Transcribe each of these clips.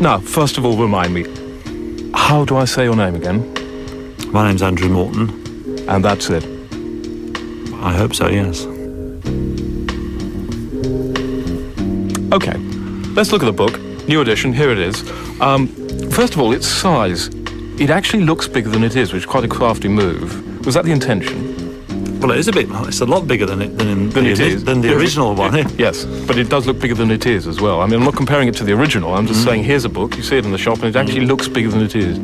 Now, first of all, remind me, how do I say your name again? My name's Andrew Morton. And that's it? I hope so, yes. Okay, let's look at the book. New edition, here it is. First of all, its size. It actually looks bigger than it is, which is quite a crafty move. Was that the intention? Well, it's a lot bigger than the original one. Yes, but it does look bigger than it is as well. I mean, I'm not comparing it to the original. I'm just saying, here's a book. You see it in the shop, and it actually looks bigger than it is.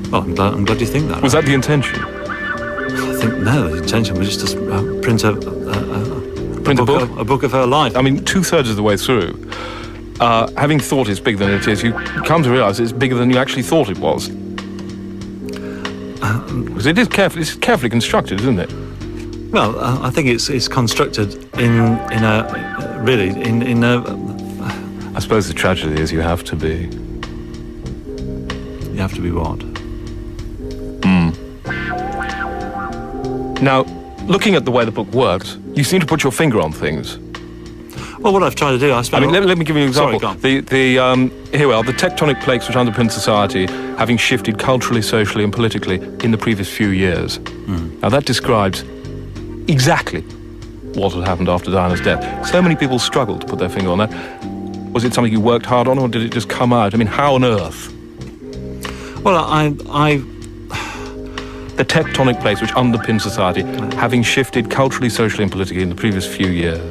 Well, I'm glad you think that. Was that the intention? I think no. The intention was just to print a book of her life. I mean, 2/3 of the way through, having thought it's bigger than it is, you come to realise it's bigger than you actually thought it was. Because it's carefully constructed, isn't it? Well, I think it's constructed in a. I suppose the tragedy is you have to be. You have to be what? Now, looking at the way the book works, you seem to put your finger on things. Well, what I've tried to do, let me give you an example. Sorry, Here we are, the tectonic plates which underpin society having shifted culturally, socially and politically in the previous few years. Now that describes exactly what had happened after Diana's death. So many people struggled to put their finger on that. Was it something you worked hard on, or did it just come out? I mean, how on earth? Well, The tectonic plates which underpin society having shifted culturally, socially and politically in the previous few years.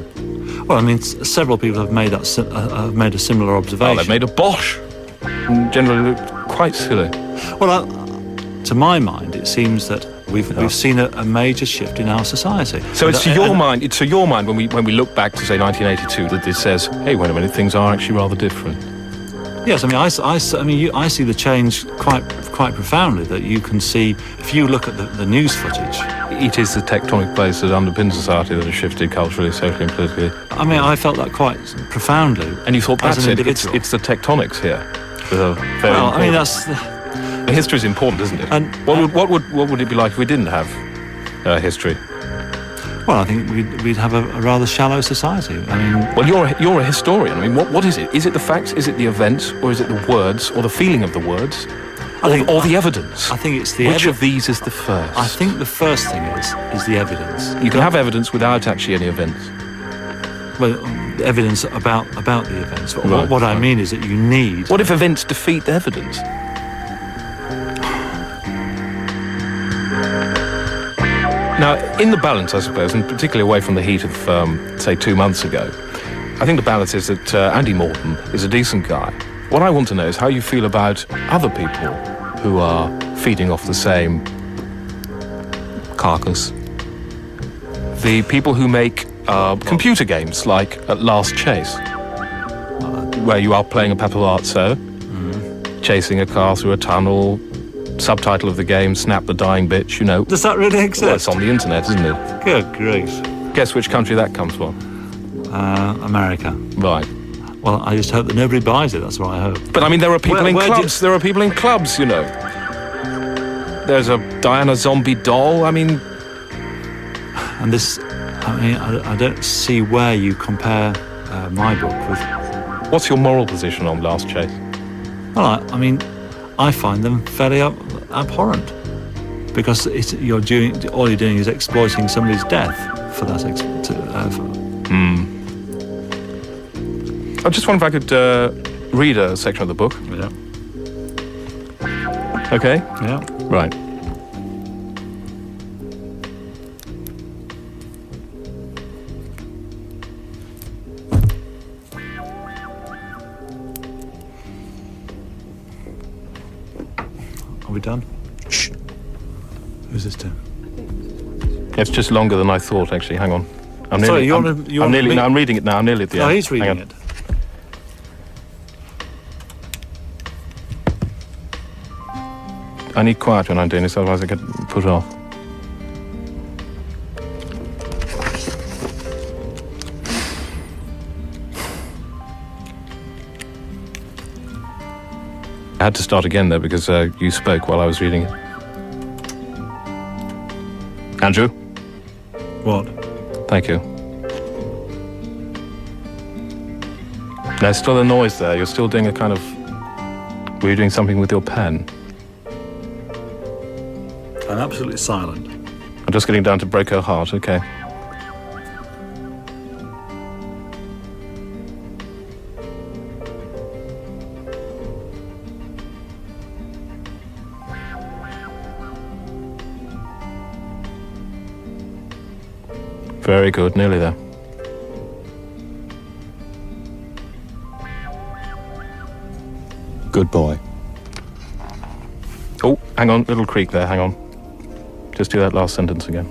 Well, I mean, several people have made a similar observation. Well, they've made a bosh. Generally quite silly. Well, to my mind, it seems that we've seen a major shift in our society. So it's to your mind. It's to your mind when we look back to say 1982 that this says, hey, wait a minute, things are actually rather different. Yes, I mean, I see the change quite profoundly. That you can see if you look at the news footage. It is the tectonic plates that underpin society that have shifted culturally, socially, and politically. I mean, I felt that quite profoundly. And you thought that's it? It's the tectonics here. Well, I mean, that's the history is important, isn't it? And what would it be like if we didn't have history? Well, I think we'd have a rather shallow society. I mean, well, you're a historian. I mean, what is it? Is it the facts? Is it the events? Or is it the words? Or the feeling of the words? Or the evidence? I think it's the. Which of these is the first? I think the first thing is the evidence. You can have evidence without actually any events. Well, evidence about the events. What I mean is that you need. What if events defeat the evidence? Now, in the balance, I suppose, and particularly away from the heat of, say, 2 months ago, I think the balance is that Andy Morton is a decent guy. What I want to know is how you feel about other people who are feeding off the same carcass. The people who make computer games like Last Chase, where you are playing a paparazzo, chasing a car through a tunnel. Subtitle of the game, Snap the Dying Bitch, you know. Does that really exist? Well, it's on the internet, isn't it? Good grief. Guess which country that comes from? America. Right. Well, I just hope that nobody buys it, that's what I hope. But I mean, there are people in clubs. There are people in clubs, you know. There's a Diana zombie doll, I mean... And this, I don't see where you compare my book with... What's your moral position on Last Chase? Well, I mean... I find them fairly abhorrent because all you're doing is exploiting somebody's death for that. I just wonder if I could read a section of the book. Yeah. Okay? Yeah. Right. Are we done? Shh. Who's this to? It's just longer than I thought, actually. Hang on. I'm reading it now. I'm nearly at the end. Oh, he's reading it. I need quiet when I'm doing this, otherwise I get put off. I had to start again, though, because you spoke while I was reading it. Andrew? What? Thank you. There's still a noise there. You're still doing a kind of Were you doing something with your pen? I'm absolutely silent. I'm just getting down to break her heart, okay. Very good, nearly there. Good boy. Oh, hang on, little creak there, hang on. Just do that last sentence again.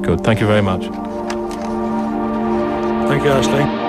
Good, thank you very much. Thank you, Ashley.